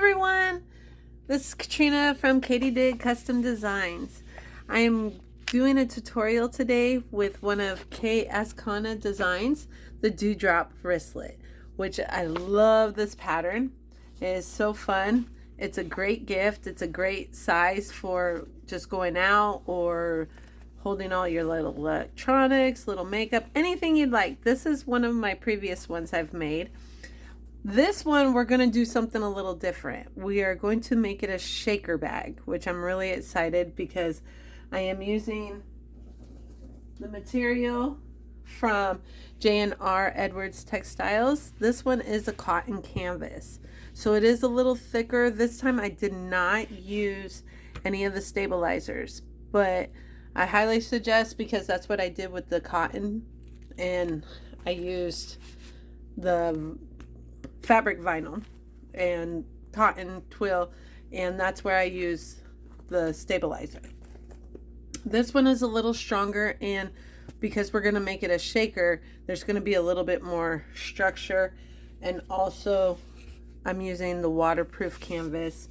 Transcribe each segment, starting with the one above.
everyone, this is Katrina from Katie Did Custom Designs. I am doing a tutorial today with one of K.Azcona designs, the Dewdrop wristlet, which I love this pattern. It is so fun. It's a great gift. It's a great size for just going out or holding all your little electronics, little makeup, anything you'd like. This is one of my previous ones I've made. This one, we're going to do something a little different. We are going to make it a shaker bag, which I'm really excited because I am using the material from J&R Edwards Textiles. This one is a cotton canvas, so it is a little thicker. This time I did not use any of the stabilizers, but I highly suggest, because that's what I did with the cotton, and I used the fabric vinyl and cotton twill, and that's where I use the stabilizer. This one is a little stronger, and because we're going to make it a shaker, there's going to be a little bit more structure. And also I'm using the waterproof canvas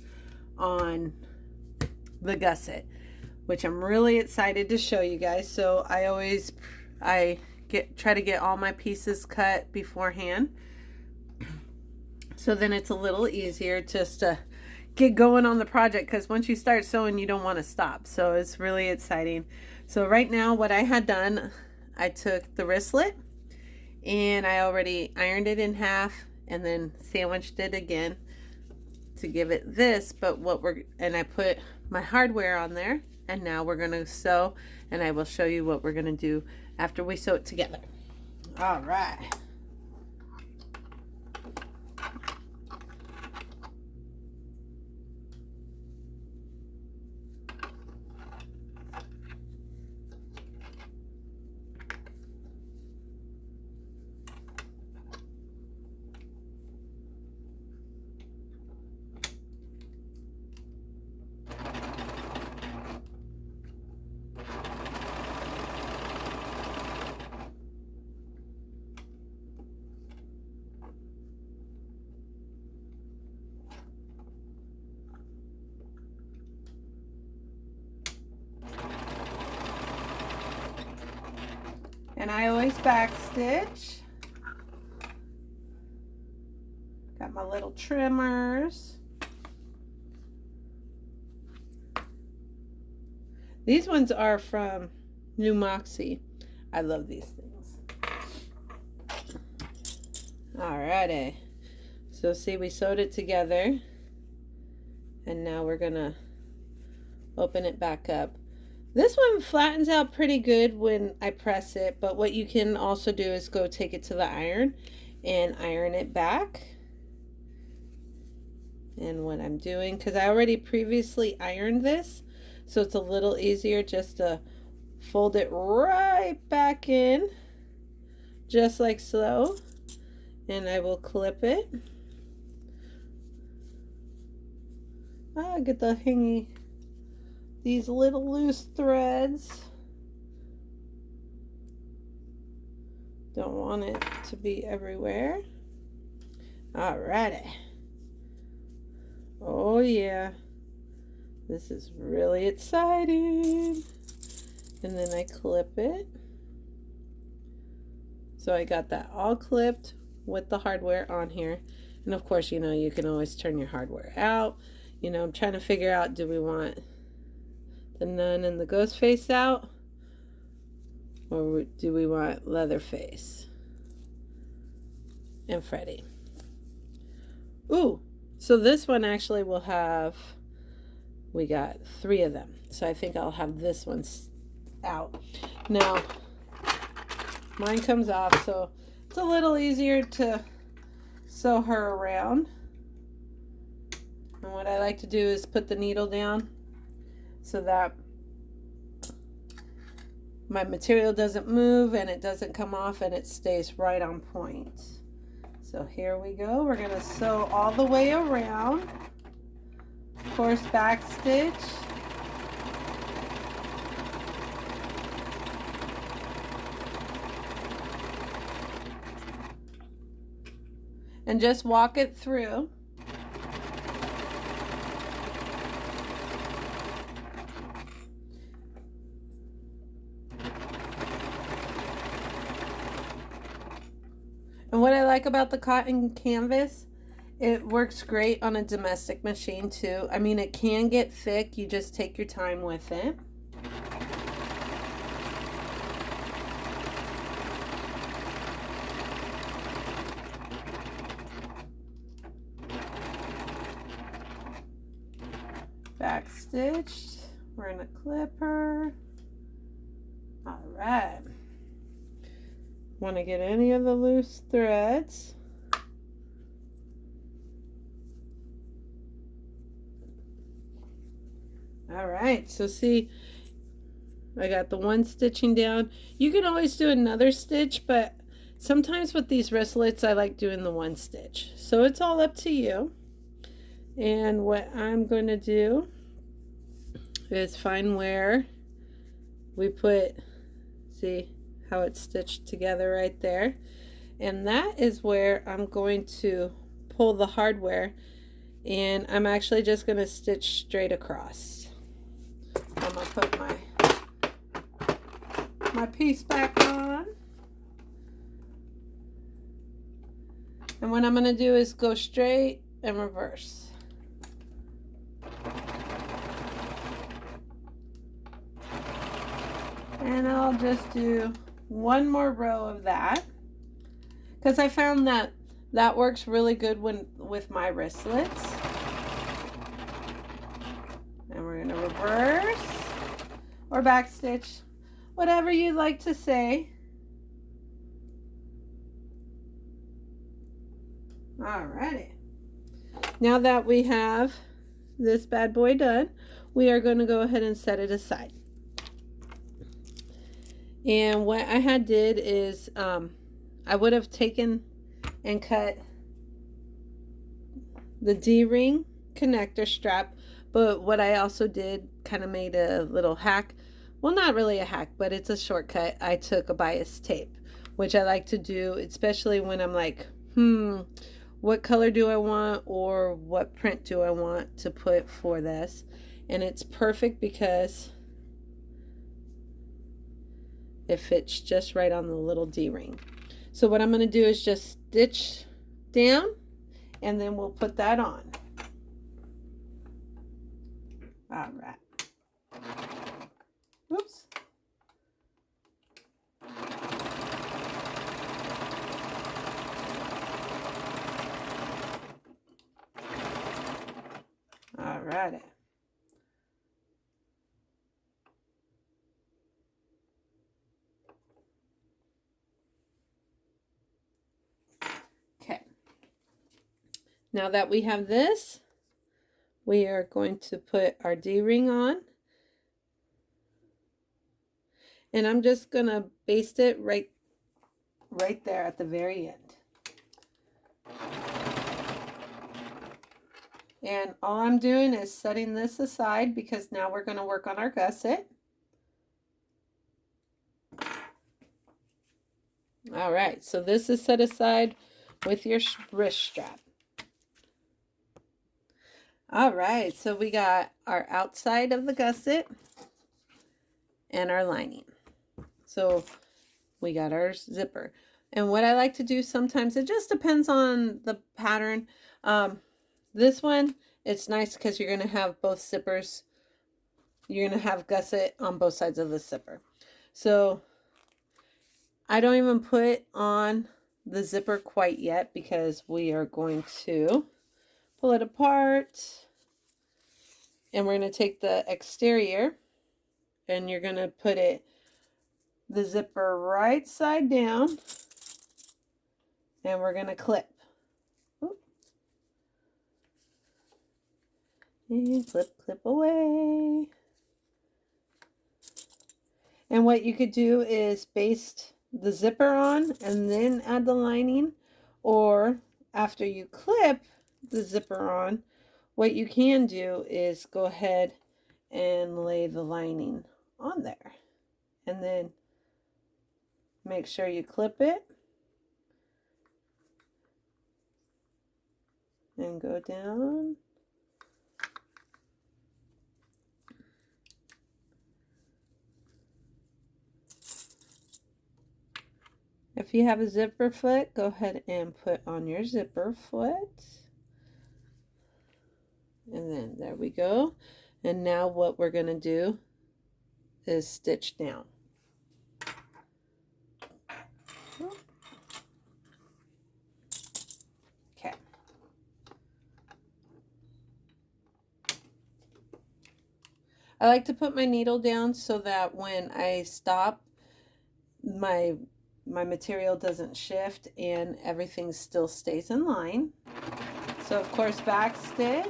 on the gusset, which I'm really excited to show you guys. So I try to get all my pieces cut beforehand, so then it's a little easier just to get going on the project, because once you start sewing, you don't want to stop. So it's really exciting. So right now, what I had done, I took the wristlet and I already ironed it in half and then sandwiched it again to give it this. But and I put my hardware on there, and now we're going to sew, and I will show you what we're going to do after we sew it together. All right. And I always back stitch. Got my little trimmers. These ones are from New Moxie. I love these things. Alrighty. So see, we sewed it together, and now we're gonna open it back up. This one flattens out pretty good when I press it, but what you can also do is go take it to the iron and iron it back. And what I'm doing, because I already previously ironed this, so it's a little easier just to fold it right back in, just like so. And I will clip it. Get the hangy, these little loose threads. Don't want it to be everywhere. Alrighty. Oh yeah, this is really exciting. And then I clip it. So I got that all clipped with the hardware on here. And of course, you know, you can always turn your hardware out. You know, I'm trying to figure out, do we want the nun and the ghost face out, or do we want Leatherface and Freddy? Ooh, so this one actually will have, we got 3 of them, so I think I'll have this one out. Now mine comes off, so it's a little easier to sew her around. And what I like to do is put the needle down so that my material doesn't move and it doesn't come off, and it stays right on point. So here we go. We're going to sew all the way around. Of course, back stitch. And just walk it through. And what I like about the cotton canvas, it works great on a domestic machine too. I mean, it can get thick. You just take your time with it. Back stitched. We're gonna clip her. All right. Want to get any of the loose threads. All right, so see, I got the one stitching down. You can always do another stitch, but sometimes with these wristlets, I like doing the one stitch. So it's all up to you. And what I'm going to do is find where we put, see how it's stitched together right there. And that is where I'm going to pull the hardware, and I'm actually just going to stitch straight across. I'm going to put my piece back on. And what I'm going to do is go straight and reverse. And I'll just do one more row of that, because I found that that works really good with my wristlets. And we're going to reverse or back stitch, whatever you'd like to say. Alrighty. Now that we have this bad boy done, we are going to go ahead and set it aside. And what I had did is I would have taken and cut the D-ring connector strap, but what I also did, kind of made a little hack. Well, not really a hack, but it's a shortcut. I took a bias tape, which I like to do, especially when I'm like, what color do I want, or what print do I want to put for this? And it's perfect because it fits just right on the little D-ring. So what I'm going to do is just stitch down, and then we'll put that on. All right. Oops. All righty. Okay. Now that we have this, we are going to put our D-ring on. And I'm just going to baste it right there at the very end. And all I'm doing is setting this aside, because now we're going to work on our gusset. All right, so this is set aside with your wrist strap. All right, so we got our outside of the gusset and our lining. So we got our zipper. And what I like to do sometimes, it just depends on the pattern. This one, it's nice because you're going to have both zippers. You're going to have gusset on both sides of the zipper. So I don't even put on the zipper quite yet, because we are going to pull it apart, and we're going to take the exterior, and you're going to put the zipper right side down, and we're going to clip. And clip away. And what you could do is baste the zipper on and then add the lining, or after you clip the zipper on, what you can do is go ahead and lay the lining on there, and then make sure you clip it and go down. if you have a zipper foot, go ahead and put on your zipper foot. And then there we go. And now what we're going to do is stitch down. Okay. I like to put my needle down so that when I stop, my material doesn't shift and everything still stays in line. So of course, back stitch.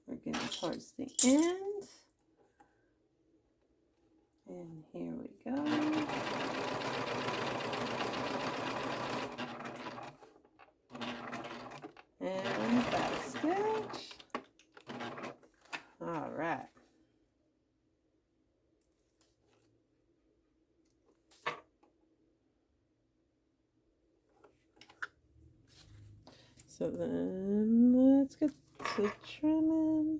We're getting towards the end. And here we go. And back stitch. All right. So then let's get to trimming.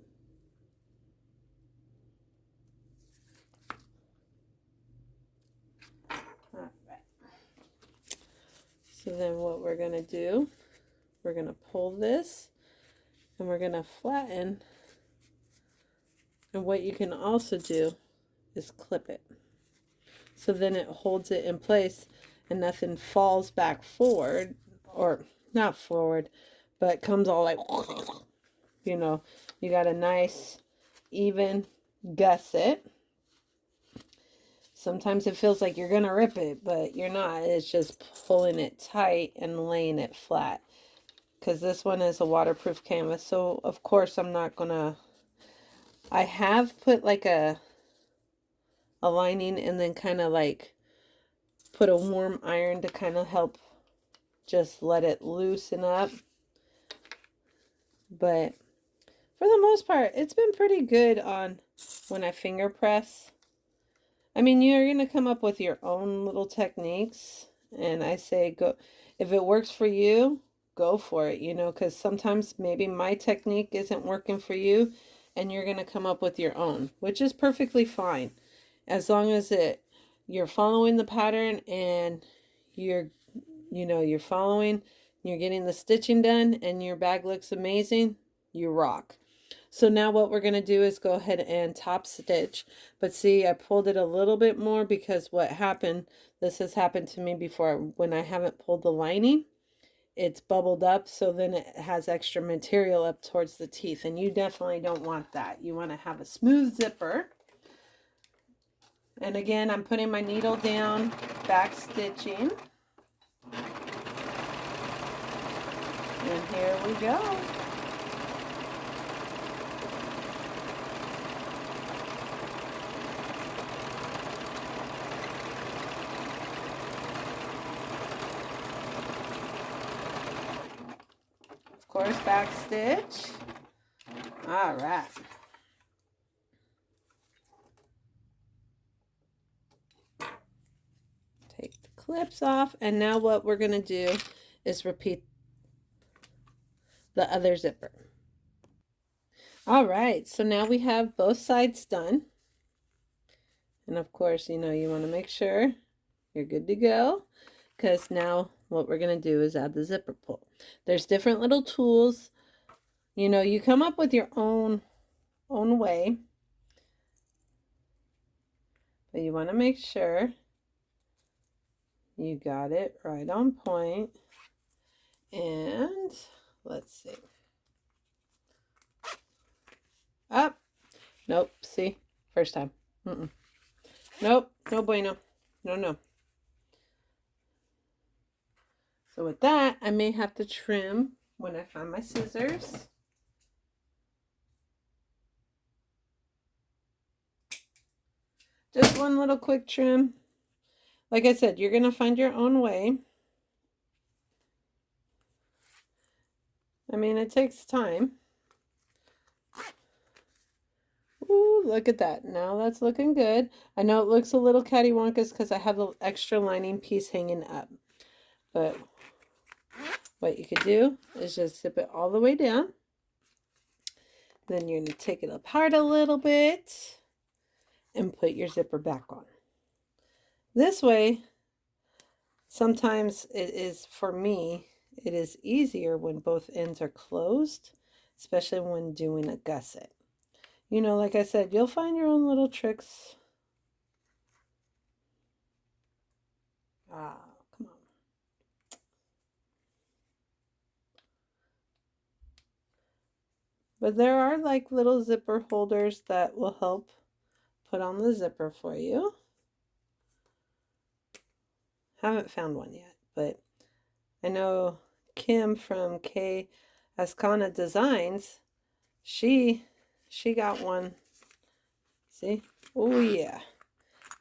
All right. So then what we're going to do, we're going to pull this and we're going to flatten. And what you can also do is clip it. So then it holds it in place and nothing falls back forward, or not forward, but comes all like, you know, you got a nice even gusset. Sometimes it feels like you're going to rip it, but you're not. It's just pulling it tight and laying it flat. Because this one is a waterproof canvas. So, of course, I'm not going to... I have put like a lining and then kind of like put a warm iron to kind of help just let it loosen up. But for the most part, it's been pretty good on when I finger press. I mean, you're going to come up with your own little techniques. And I say, go, if it works for you, go for it, you know, because sometimes maybe my technique isn't working for you and you're going to come up with your own, which is perfectly fine. As long as you're following the pattern and you're following, you're getting the stitching done and your bag looks amazing, you rock. So now what we're going to do is go ahead and top stitch. But see, I pulled it a little bit more because what happened, this has happened to me before, when I haven't pulled the lining, it's bubbled up, so then it has extra material up towards the teeth. And you definitely don't want that. You want to have a smooth zipper. And again, I'm putting my needle down, back stitching. And here we go. Of course, back stitch. All right. Take the clips off, and now what we're going to do is repeat the other zipper. All right, so now we have both sides done. And of course, you know, you want to make sure you're good to go, because now what we're going to do is add the zipper pull. There's different little tools. You know, you come up with your own way, but you want to make sure you got it right on point. And let's see. Up. Nope. See? First time. Nope. No bueno. No. So with that, I may have to trim when I find my scissors. Just one little quick trim. Like I said, you're going to find your own way. I mean, it takes time. Ooh, look at that. Now that's looking good. I know it looks a little cattywampus because I have the extra lining piece hanging up. But what you could do is just zip it all the way down. Then you're going to take it apart a little bit and put your zipper back on. This way, sometimes it is, for me, it is easier when both ends are closed, especially when doing a gusset. You know, like I said, you'll find your own little tricks. Ah, come on. But there are like little zipper holders that will help put on the zipper for you. Haven't found one yet, but I know Kim from K.Azcona Designs, she got one. See? Oh yeah.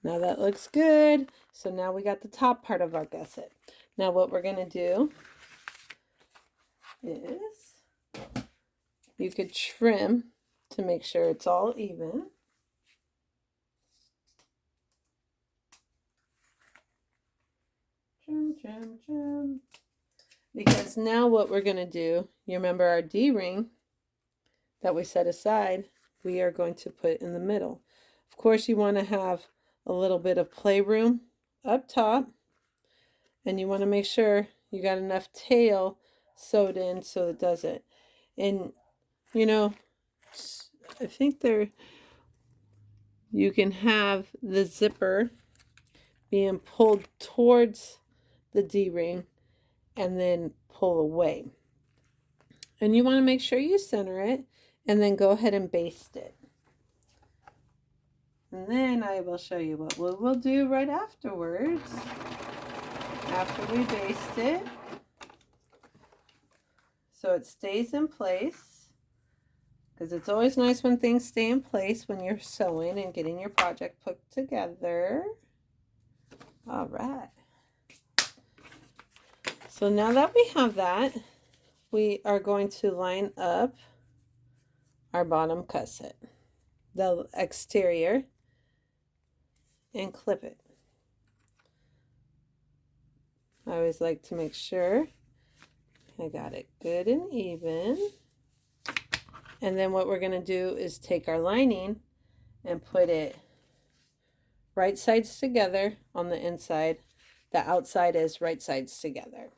Now that looks good. So now we got the top part of our gusset. Now what we're gonna do is you could trim to make sure it's all even. Trim, trim, trim. Because now what we're gonna do, you remember our D-ring that we set aside, we are going to put in the middle. Of course, you want to have a little bit of playroom up top, and you want to make sure you got enough tail sewed in so it doesn't. And you know, I think you can have the zipper being pulled towards the D-ring and then pull away. And you want to make sure you center it and then go ahead and baste it. And then I will show you what we'll do right afterwards. After we baste it, so it stays in place. Because it's always nice when things stay in place when you're sewing and getting your project put together. All right. So now that we have that, we are going to line up our bottom gusset, the exterior, and clip it. I always like to make sure I got it good and even. And then what we're going to do is take our lining and put it right sides together on the inside. The outside is right sides together.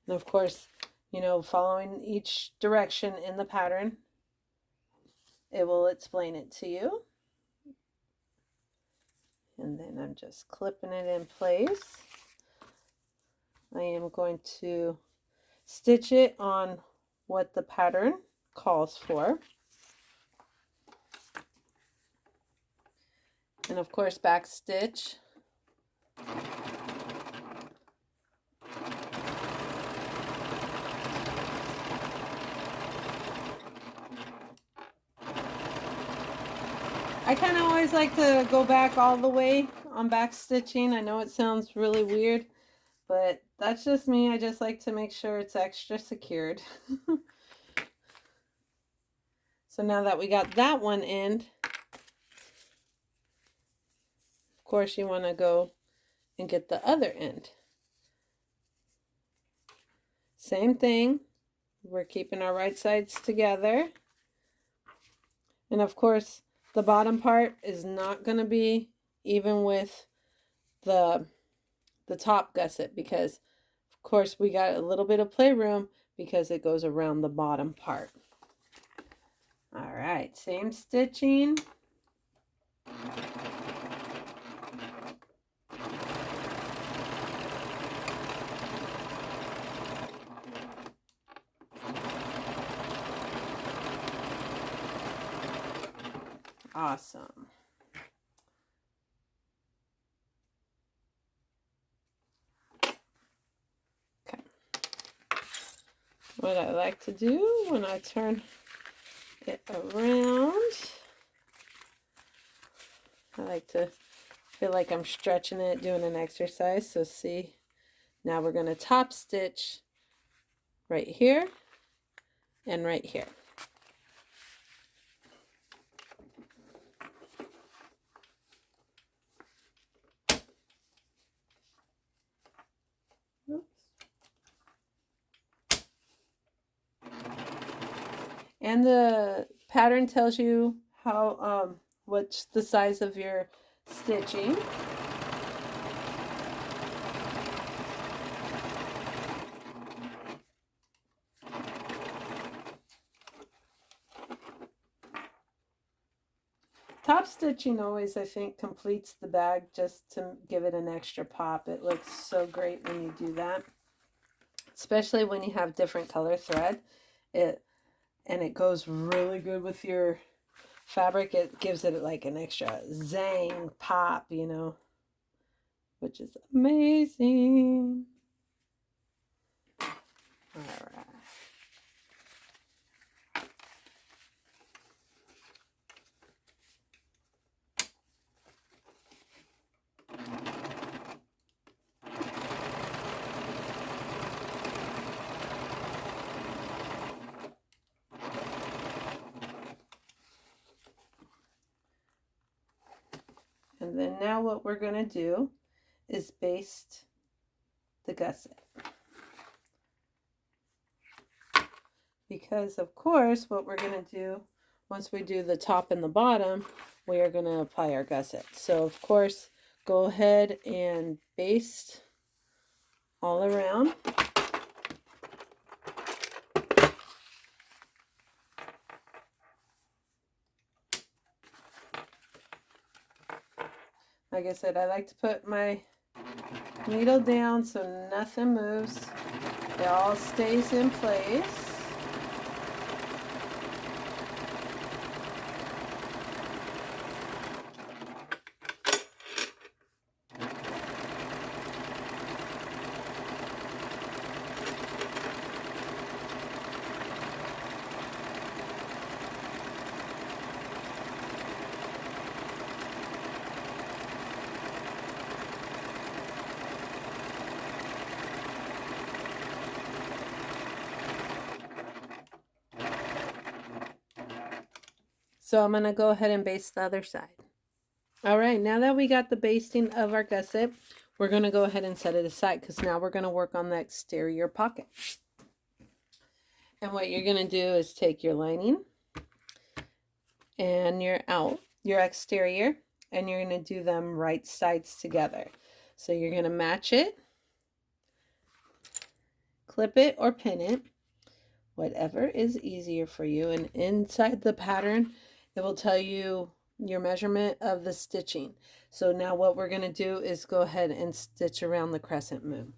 And of course, you know, following each direction in the pattern, it will explain it to you. And then I'm just clipping it in place. I am going to stitch it on what the pattern calls for. And of course, back stitch. I kind of always like to go back all the way on back stitching. I know it sounds really weird, but that's just me. I just like to make sure it's extra secured. So now that we got that one end, of course you want to go and get the other end. Same thing. We're keeping our right sides together. And of course, the bottom part is not going to be even with the top gusset because, of course, we got a little bit of playroom because it goes around the bottom part. All right, same stitching. Awesome. Okay. What I like to do when I turn it around, I like to feel like I'm stretching it, doing an exercise. So see, now we're going to top stitch right here and right here. And the pattern tells you how what's the size of your stitching. Top stitching always, I think, completes the bag just to give it an extra pop. It looks so great when you do that, especially when you have different color thread. And it goes really good with your fabric. It gives it like an extra zang pop, you know, which is amazing. All right. And then now what we're going to do is baste the gusset. Because of course what we're going to do once we do the top and the bottom, we are going to apply our gusset. So of course go ahead and baste all around. Like I said, I like to put my needle down so nothing moves. It all stays in place. So I'm going to go ahead and baste the other side. All right, now that we got the basting of our gusset, we're going to go ahead and set it aside because now we're going to work on the exterior pocket. And what you're going to do is take your lining and your exterior, and you're going to do them right sides together. So you're going to match it, clip it or pin it, whatever is easier for you. And inside the pattern, it will tell you your measurement of the stitching. So now what we're going to do is go ahead and stitch around the crescent moon.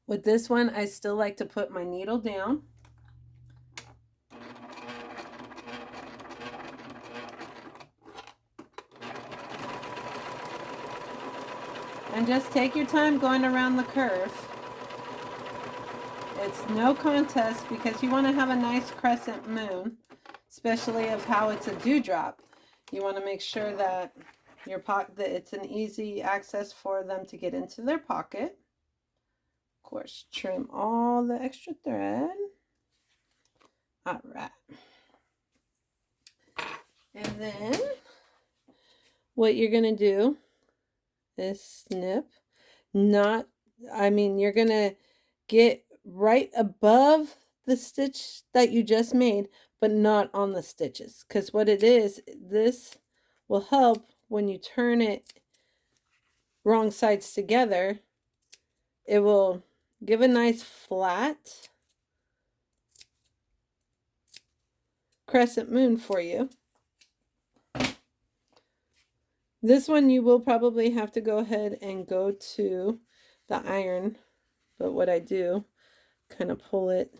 With this one, I still like to put my needle down. And just take your time going around the curve. It's no contest because you want to have a nice crescent moon, especially of how it's a dewdrop. You want to make sure that that it's an easy access for them to get into their pocket. Of course, trim all the extra thread. All right. And then what you're going to do is snip. You're going to get right above the stitch that you just made, but not on the stitches. Because what it is, this will help when you turn it wrong sides together. It will give a nice flat crescent moon for you. This one you will probably have to go ahead and go to the iron, but what I do, kind of pull it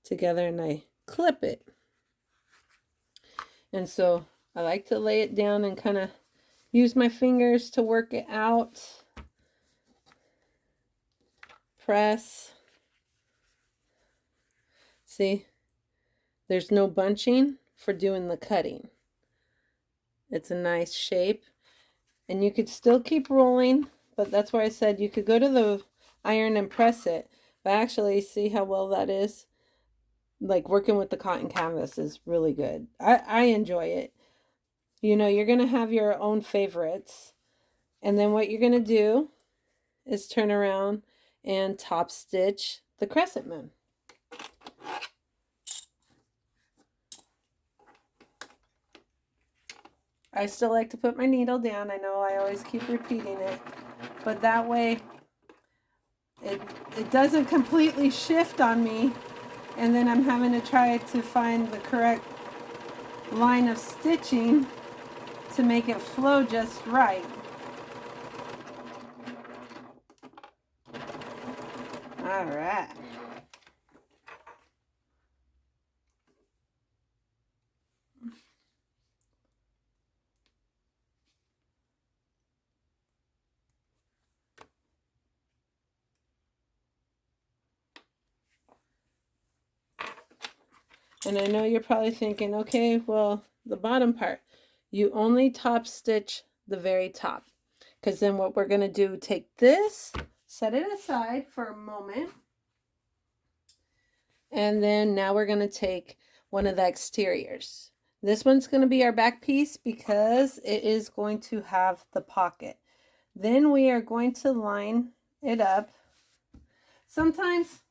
together and I clip it. And so I like to lay it down and kind of use my fingers to work it out. Press. See, there's no bunching for doing the cutting. It's a nice shape. And you could still keep rolling, but that's why I said you could go to the iron and press it. But actually, see how well that is? Like working with the cotton canvas is really good. I enjoy it. You know, you're going to have your own favorites. And then what you're going to do is turn around and top stitch the crescent moon. I still like to put my needle down. I know I always keep repeating it, but that way it doesn't completely shift on me, and then I'm having to try to find the correct line of stitching to make it flow just right. All right. And I know you're probably thinking, okay, well, the bottom part, you only top stitch the very top. Because then what we're going to do, take this, set it aside for a moment. And then now we're going to take one of the exteriors. This one's going to be our back piece because it is going to have the pocket. Then we are going to line it up. Sometimes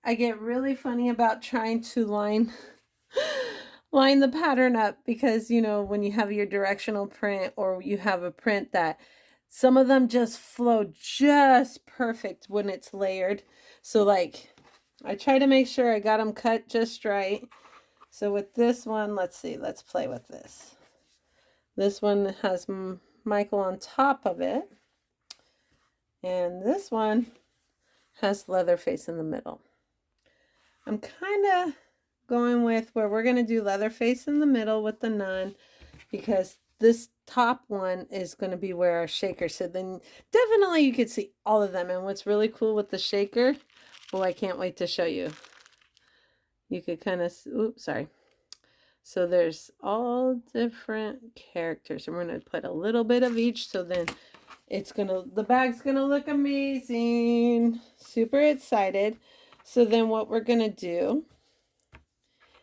I get really funny about trying to line the pattern up because, you know, when you have your directional print or you have a print that some of them just flow just perfect when it's layered. So like I try to make sure I got them cut just right. So with this one, let's see, let's play with this. This one has Michael on top of it. And this one has Leatherface in the middle. I'm kind of going with where we're going to do Leatherface in the middle with the nun because this top one is going to be where our shaker. So then definitely you could see all of them. And what's really cool with the shaker, oh, I can't wait to show you. You could kind of, oops, sorry. So there's all different characters. And we're going to put a little bit of each. So then it's going to, the bag's going to look amazing. Super excited. So then what we're going to do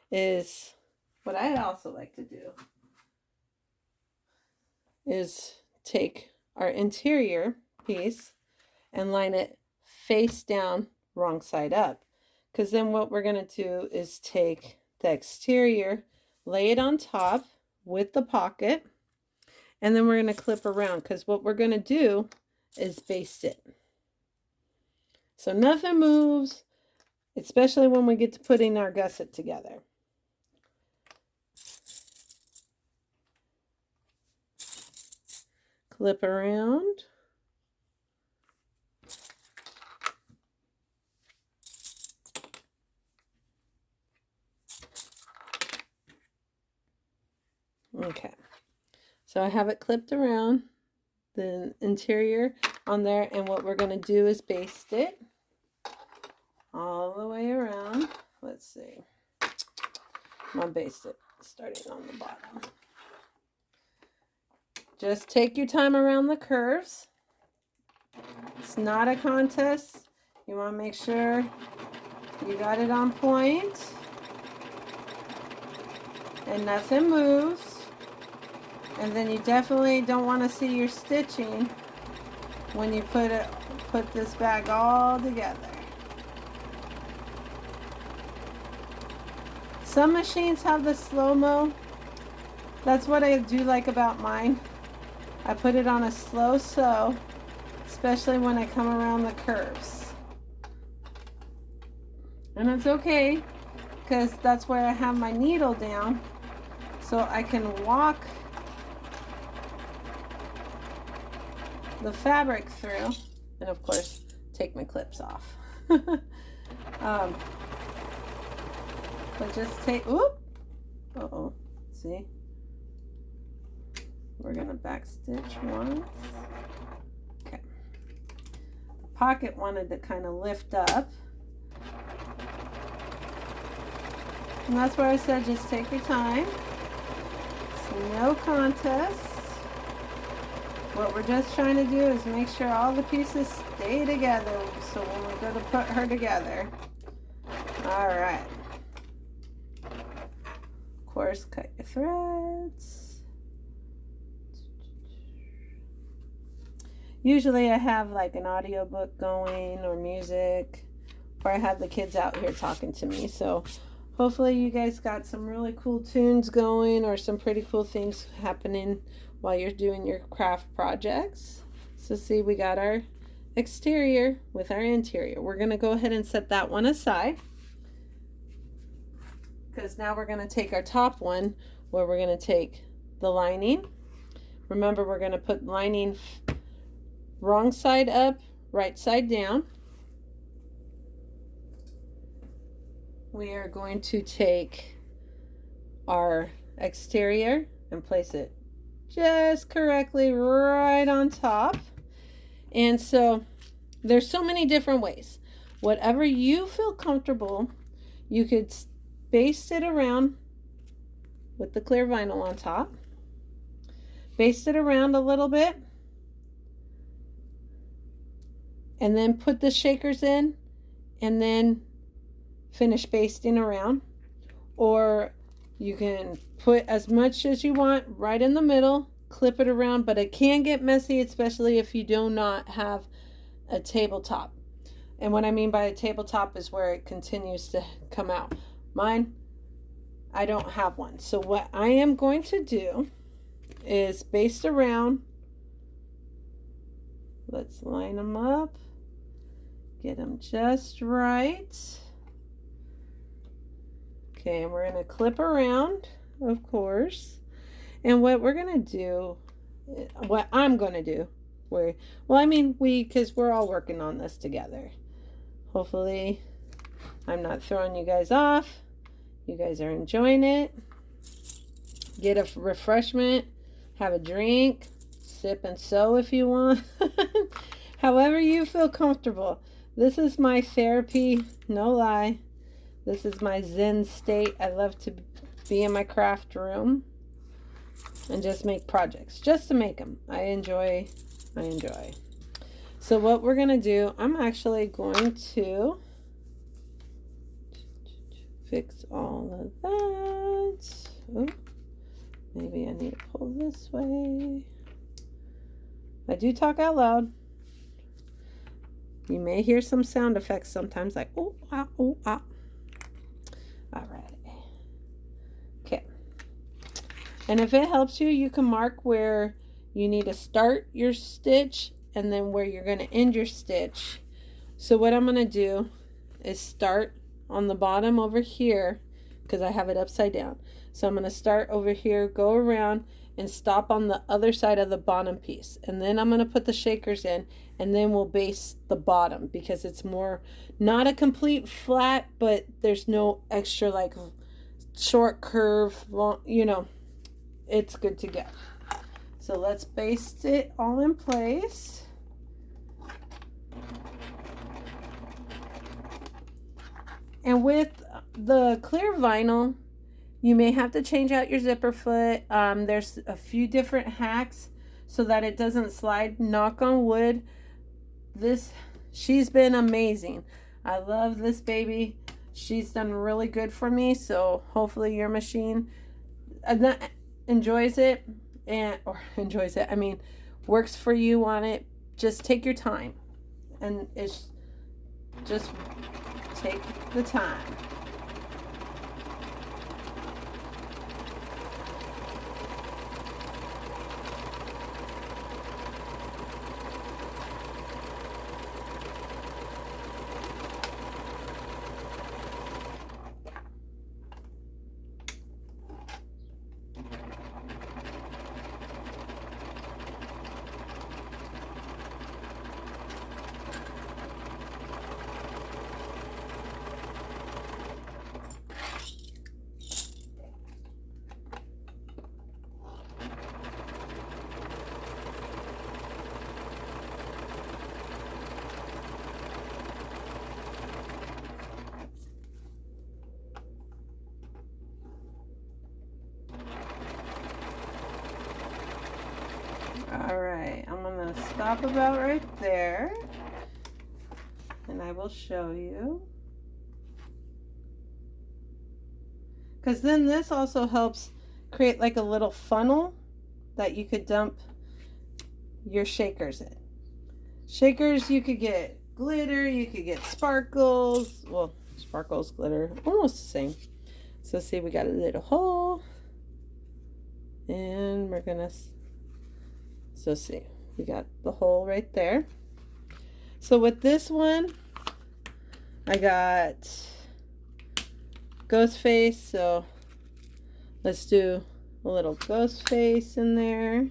is, what I also like to do is take our interior piece and line it face down, wrong side up. Because then what we're going to do is take the exterior, lay it on top with the pocket, and then we're going to clip around because what we're going to do is baste it. So nothing moves, especially when we get to putting our gusset together. Clip around. Okay, so I have it clipped around the interior on there, and what we're going to do is baste it all the way around. Let's see. I'm going to baste it starting on the bottom. Just take your time around the curves. It's not a contest. You want to make sure you got it on point and nothing moves. And then you definitely don't want to see your stitching when you put this bag all together. Some machines have the slow-mo. That's what I do like about mine. I put it on a slow sew, especially when I come around the curves. And it's okay, because that's where I have my needle down, so I can walk the fabric through, and of course take my clips off. But just take, oop, uh-oh, see, we're gonna back stitch once. Okay, the pocket wanted to kind of lift up, and that's where I said just take your time. It's no contest. What we're just trying to do is make sure all the pieces stay together so when we go to put her together. All right. Of course, cut your threads. Usually I have like an audiobook going or music, or I have the kids out here talking to me. So Hopefully you guys got some really cool tunes going or some pretty cool things happening while you're doing your craft projects. So see, we got our exterior with our interior. We're going to go ahead and set that one aside, because now we're going to take our top one where we're going to take the lining. Remember, we're going to put lining wrong side up, right side down. We are going to take our exterior and place it just correctly right on top. And so there's so many different ways. Whatever you feel comfortable, you could baste it around with the clear vinyl on top. Baste it around a little bit. And then put the shakers in and then finish basting around. Or you can put as much as you want right in the middle, clip it around, but it can get messy, especially if you do not have a tabletop. And what I mean by a tabletop is where it continues to come out. Mine, I don't have one. So what I am going to do is baste around. Let's line them up. Get them just right. Okay, and we're going to clip around, of course. And what we're going to do, what I'm going to do, because we're all working on this together. Hopefully, I'm not throwing you guys off. You guys are enjoying it. Get a refreshment, have a drink, sip and sew if you want. However you feel comfortable. This is my therapy, no lie. This is my Zen state. I love to be in my craft room and just make projects, just to make them. I enjoy. So what we're going to do, I'm actually going to fix all of that. Oh, maybe I need to pull this way. I do talk out loud. You may hear some sound effects sometimes, like oh, ah, oh, ah. All right. Okay. And if it helps you, you can mark where you need to start your stitch and then where you're going to end your stitch. So what I'm going to do is start on the bottom over here, because I have it upside down. So I'm going to start over here, go around and stop on the other side of the bottom piece. And then I'm going to put the shakers in, and then we'll baste the bottom, because it's more not a complete flat, but there's no extra like short curve, long, it's good to go. So let's baste it all in place. And with the clear vinyl, you may have to change out your zipper foot. There's a few different hacks so that it doesn't slide. Knock on wood. She's been amazing. I love this baby. She's done really good for me. So hopefully your machine enjoys it, works for you on it. Just take your time, and it's just take the time. All right, I'm gonna stop about right there, and I will show you. Because then this also helps create like a little funnel that you could dump your shakers in. Shakers, you could get glitter, you could get sparkles. Well, sparkles, glitter, almost the same. So see, we got a little hole, and we're gonna, so see, we got the hole right there. So with this one, I got ghost face, so let's do a little ghost face in there.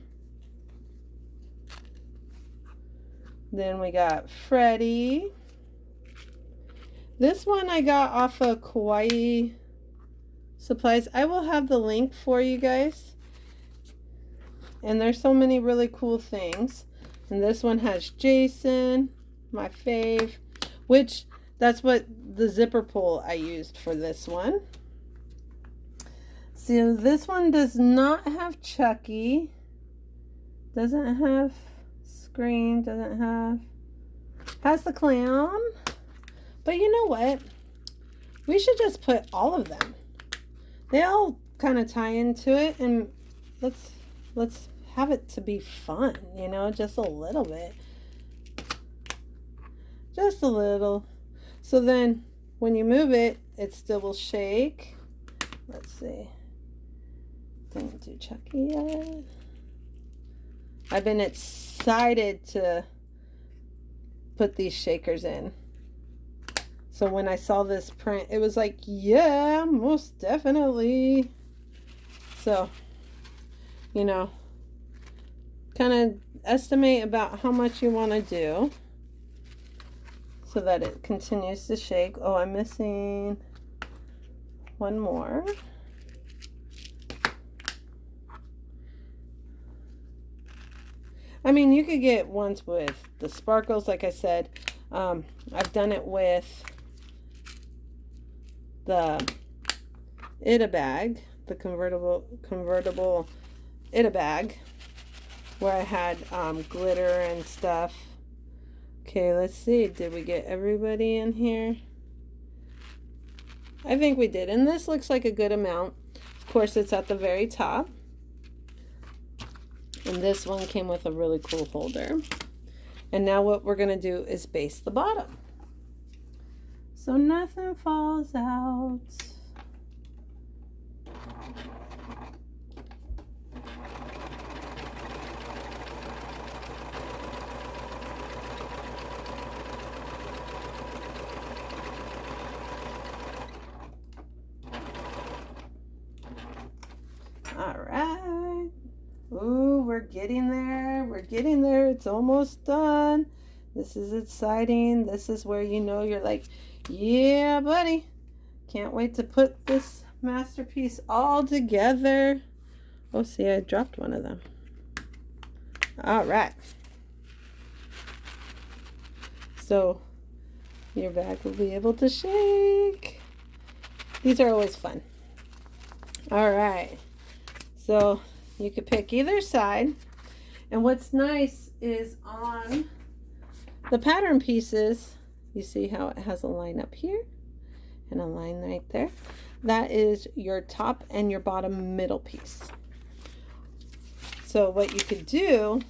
Then we got Freddy. This one I got off of Kawaii Supplies. I will have the link for you guys. And there's so many really cool things. And this one has Jason, my fave, which that's what the zipper pull I used for this one. So this one does not have Chucky. Doesn't have Scream. Doesn't have. Has the clown. But you know what? We should just put all of them. They all kind of tie into it, and let's have it to be fun, you know, just a little bit. Just a little. So then when you move it, it still will shake. Let's see. Didn't do Chucky yet. I've been excited to put these shakers in. So when I saw this print, it was like, yeah, most definitely. So, you know, kind of estimate about how much you want to do so that it continues to shake. Oh, I'm missing one more. I mean, you could get ones with the sparkles, like I said. I've done it with the Ita bag, the convertible Ita bag, where I had glitter and stuff. Okay, let's see. Did we get everybody in here? I think we did. And this looks like a good amount. Of course, it's at the very top. And this one came with a really cool holder. And now what we're going to do is base the bottom, so nothing falls out. All right. Ooh, we're getting there. We're getting there. It's almost done. This is exciting. This is where you know you're like, yeah, buddy. Can't wait to put this masterpiece all together. Oh, see, I dropped one of them. All right. So your bag will be able to shake. These are always fun. All right. So you could pick either side. And what's nice is on the pattern pieces, you see how it has a line up here and a line right there. That is your top and your bottom middle piece. So what you could do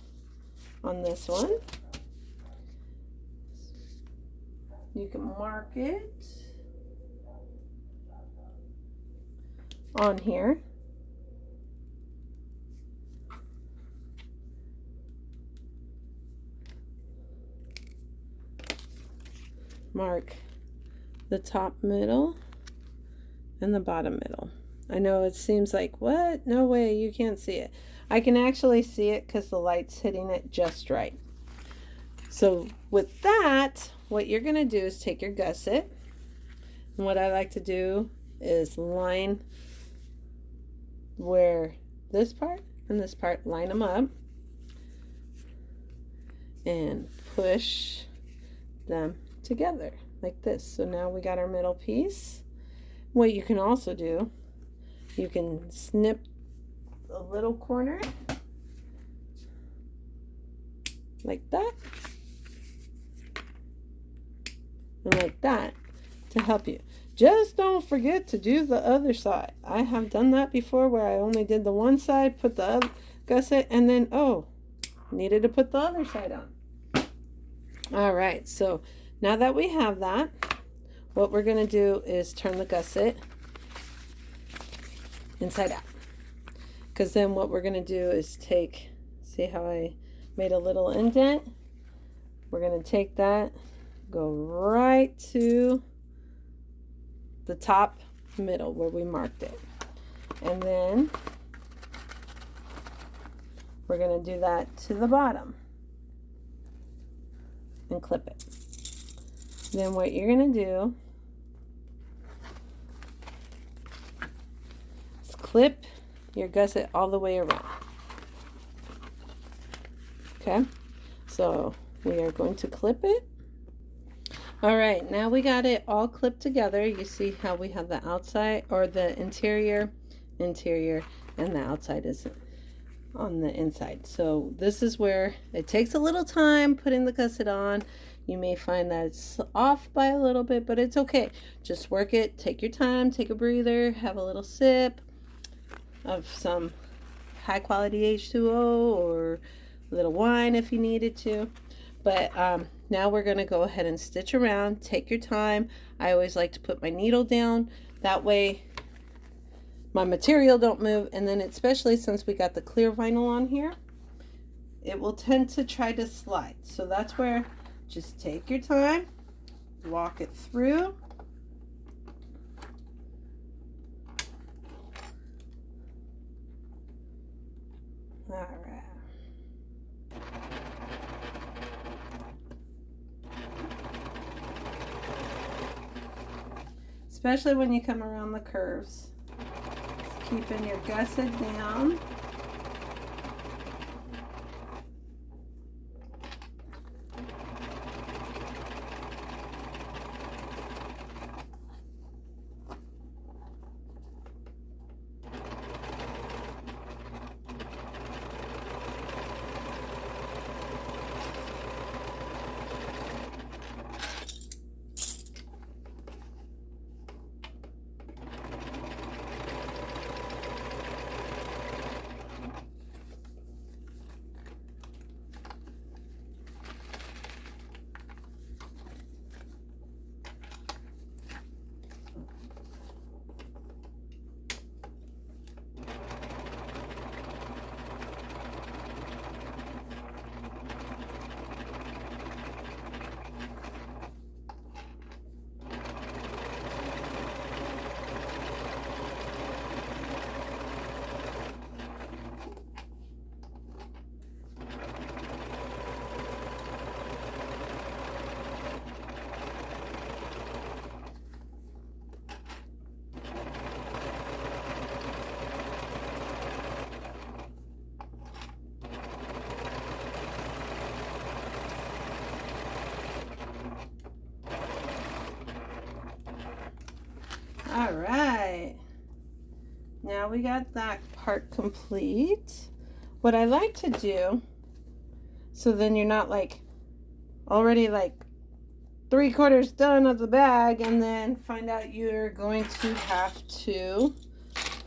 on this one, you can mark it on here. Mark the top middle and the bottom middle. I know it seems like, what? No way, you can't see it. I can actually see it because the light's hitting it just right. So with that, what you're going to do is take your gusset. And what I like to do is line where this part and this part, line them up and push them together like this. So now we got our middle piece. What you can also do, you can snip a little corner like that and like that to help you. Just don't forget to do the other side. I have done that before where I only did the one side, put the other gusset, and then needed to put the other side on. All right, so now that we have that, what we're going to do is turn the gusset inside out. Because then what we're going to do is take, see how I made a little indent? We're going to take that, go right to the top middle where we marked it. And then we're going to do that to the bottom and clip it. Then what you're going to do is clip your gusset all the way around. Okay, so we are going to clip it. All right, now we got it all clipped together. You see how we have the outside, or the interior, and the outside is on the inside. So this is where it takes a little time putting the gusset on. You may find that it's off by a little bit, but it's okay. Just work it, take your time, take a breather, have a little sip of some high quality H2O or a little wine if you needed to. But now we're going to go ahead and stitch around. Take your time. I always like to put my needle down. That way my material don't move. And then especially since we got the clear vinyl on here, it will tend to try to slide. So that's where just take your time, walk it through. All right. Especially when you come around the curves. Just keeping your gusset down. All right, now we got that part complete. What I like to do, so then you're not like already like 3/4 done of the bag and then find out you're going to have to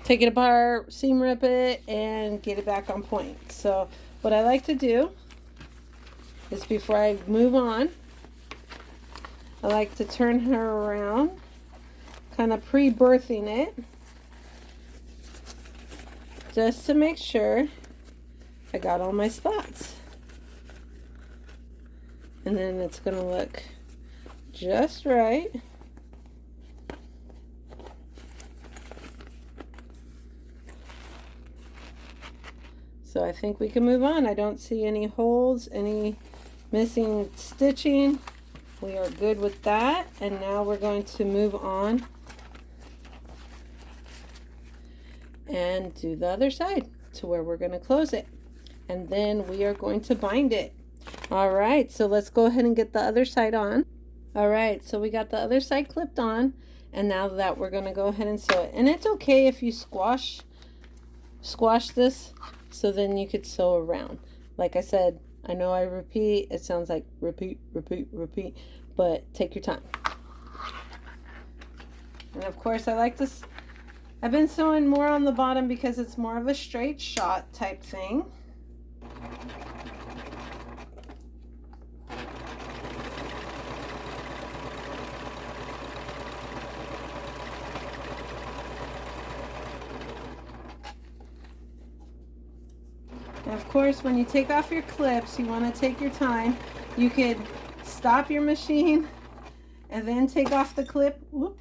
take it apart, seam rip it, and get it back on point. So what I like to do is before I move on, I like to turn her around, kind of pre-birthing it, just to make sure I got all my spots. And then it's going to look just right. So I think we can move on. I don't see any holes, any missing stitching. We are good with that. And now we're going to move on and do the other side to where we're going to close it. And then we are going to bind it. All right, so let's go ahead and get the other side on. All right, so we got the other side clipped on, and now that we're going to go ahead and sew it. And it's okay if you squash this, so then you could sew around. Like I said, I know I repeat, it sounds like repeat, but take your time. And of course, I like this. I've been sewing more on the bottom because it's more of a straight shot type thing. And of course, when you take off your clips, you want to take your time. You could stop your machine and then take off the clip. Whoop.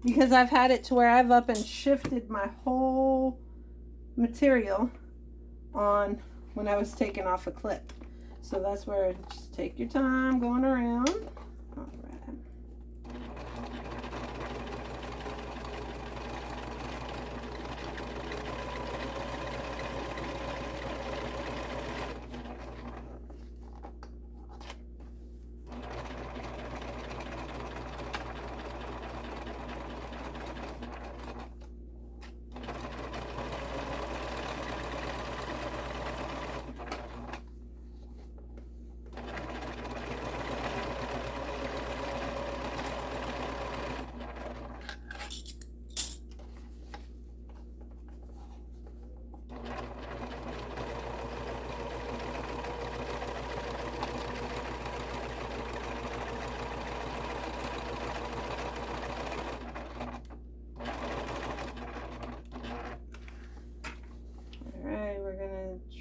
Because I've had it to where I've up and shifted my whole material on when I was taking off a clip. So that's where just take your time going around. All right.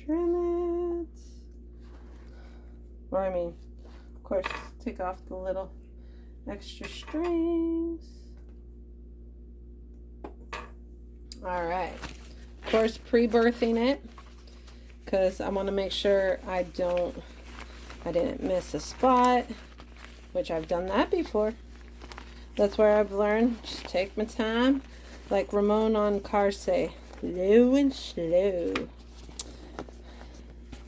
Trim it. Or I mean, of course, take off the little extra strings. All right. Of course, pre-birthing it because I want to make sure I didn't miss a spot, which I've done that before. That's where I've learned. Just take my time. Like Ramon on Cars say, low and slow.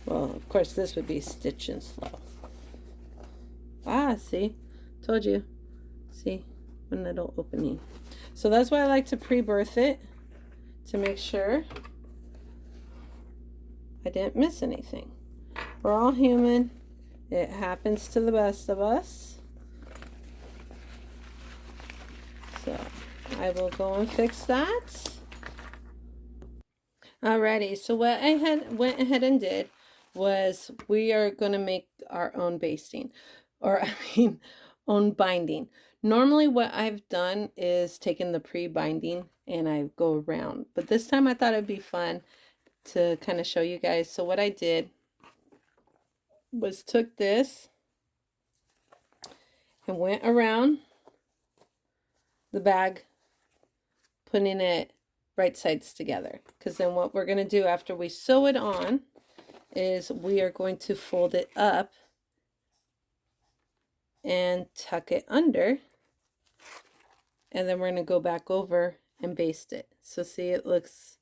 Well, of course, this would be stitch and slow. Ah, see? Told you. See? One little opening. So that's why I like to pre-birth it, to make sure I didn't miss anything. We're all human. It happens to the best of us. So I will go and fix that. Alrighty, so what I went ahead and did was we are going to make our own basting, or I mean own binding. Normally what I've done is taken the pre-binding and I go around, but this time I thought it'd be fun to kind of show you guys. So what I did was took this and went around the bag, putting it right sides together, because then what we're going to do after we sew it on is we are going to fold it up and tuck it under, and then we're going to go back over and baste it. So see, it looks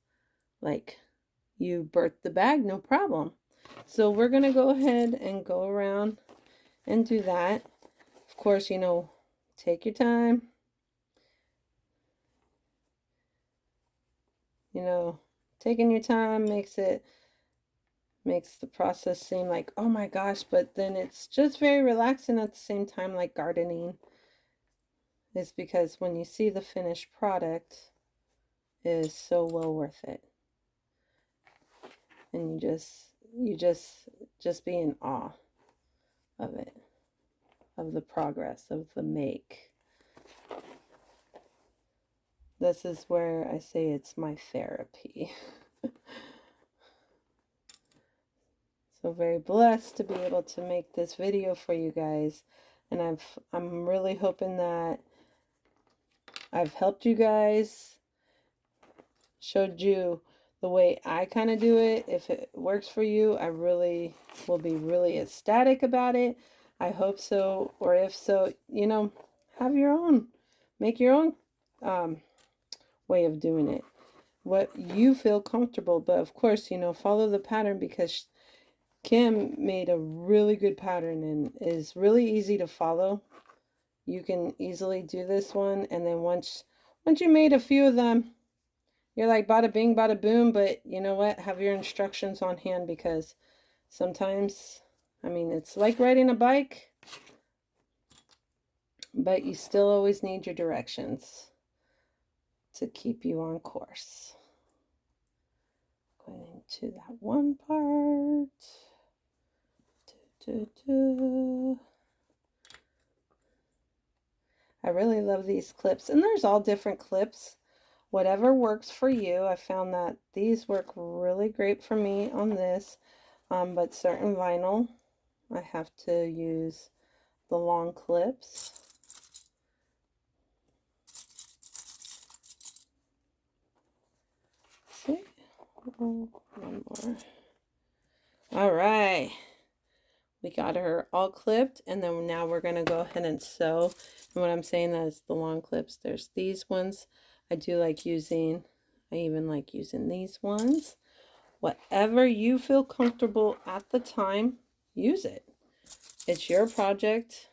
like you birthed the bag, no problem. So we're going to go ahead and go around and do that. Of course, you know, take your time. You know, taking your time makes the process seem like, oh my gosh, but then it's just very relaxing at the same time, like gardening. Is because when you see the finished product, it is so well worth it. And you just be in awe of it, of the progress, of the make. This is where I say it's my therapy. So very blessed to be able to make this video for you guys. And I'm really hoping that I've helped you guys, showed you the way I kind of do it. If it works for you, I really will be really ecstatic about it. I hope so. Or if so, you know, have your own, make your own way of doing it, what you feel comfortable. But of course, you know, follow the pattern, because Kim made a really good pattern and is really easy to follow. You can easily do this one, and then once you made a few of them, you're like bada bing, bada boom. But you know what? Have your instructions on hand, because sometimes, I mean, it's like riding a bike, but you still always need your directions to keep you on course. Going into that one part. I really love these clips, and there's all different clips whatever works for you. I found that these work really great for me on this, but certain vinyl, I have to use the long clips. See? One more. All right. We got her all clipped, and then now we're going to go ahead and sew. And what I'm saying is the long clips, there's these ones I do like using. I even like using these ones. Whatever you feel comfortable at the time, use it. It's your project,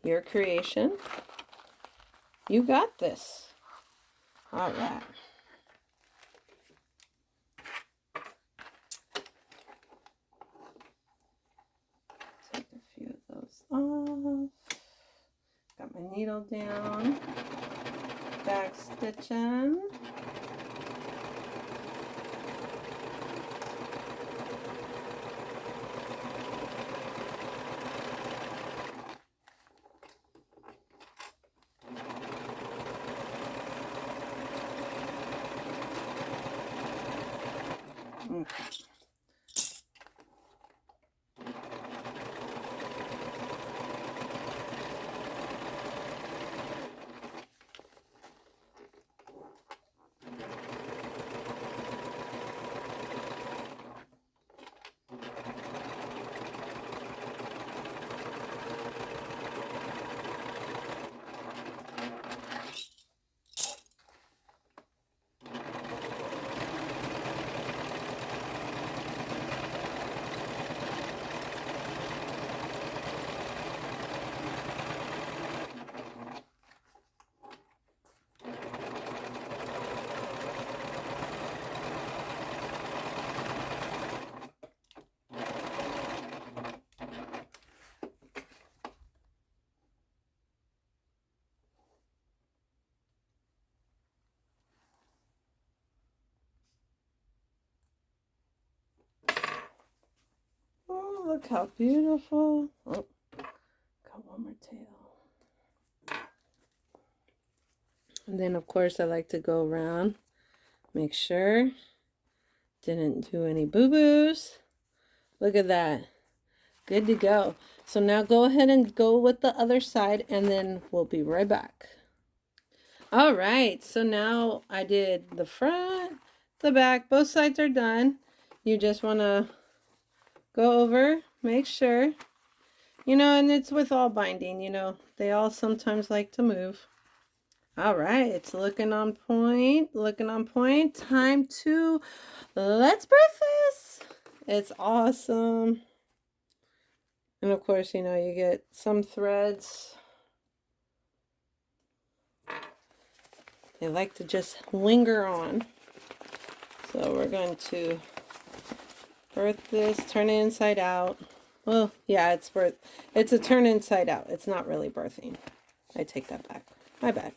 your creation. You got this. All right. Take a few of those off. Got my needle down. Back stitching. Okay. Oh, look how beautiful. Oh, got one more tail. And then, of course, I like to go around, make sure didn't do any boo-boos. Look at that. Good to go. So now go ahead and go with the other side, and then we'll be right back. All right, so now I did the front, the back, both sides are done. You just want to go over, make sure, you know, and it's with all binding, you know, they all sometimes like to move. All right, it's looking on point, looking on point. Time to, let's birth this. It's awesome. And of course, you know, you get some threads. They like to just linger on. So we're going to birth this, turn it inside out. Well, yeah, it's a turn inside out. It's not really birthing. I take that back. My bad.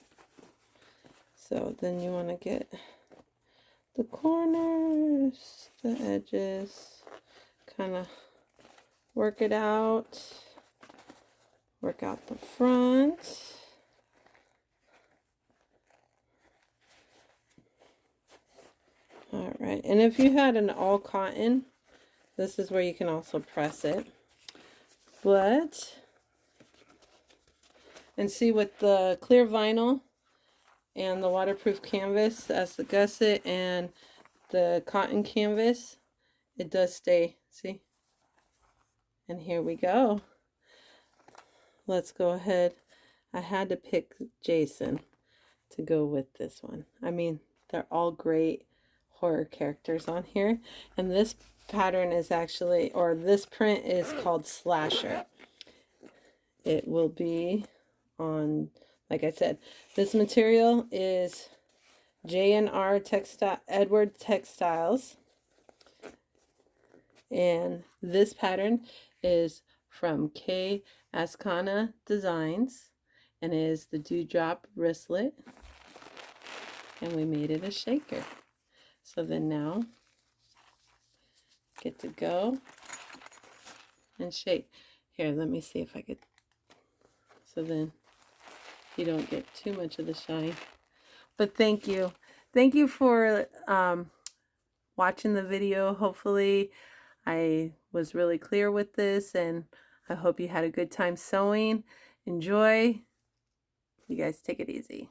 So then you want to get the corners, the edges, kind of work it out. Work out the front. All right, and if you had an all cotton, this is where you can also press it. And see, with the clear vinyl and the waterproof canvas as the gusset and the cotton canvas, it does stay, see? And here we go. Let's go ahead. I had to pick Jason to go with this one. I mean, they're all great horror characters on here. And this pattern is actually, or this print is called Slasher. It will be on, like I said, this material is J&R Edward Textiles. And this pattern is from K.Azcona Designs, and it is the Dewdrop Wristlet, and we made it a shaker. So then now get to go and shake. Here, let me see if I could, so then you don't get too much of the shine. But thank you. Thank you for watching the video. Hopefully I was really clear with this, and I hope you had a good time sewing. Enjoy. You guys take it easy.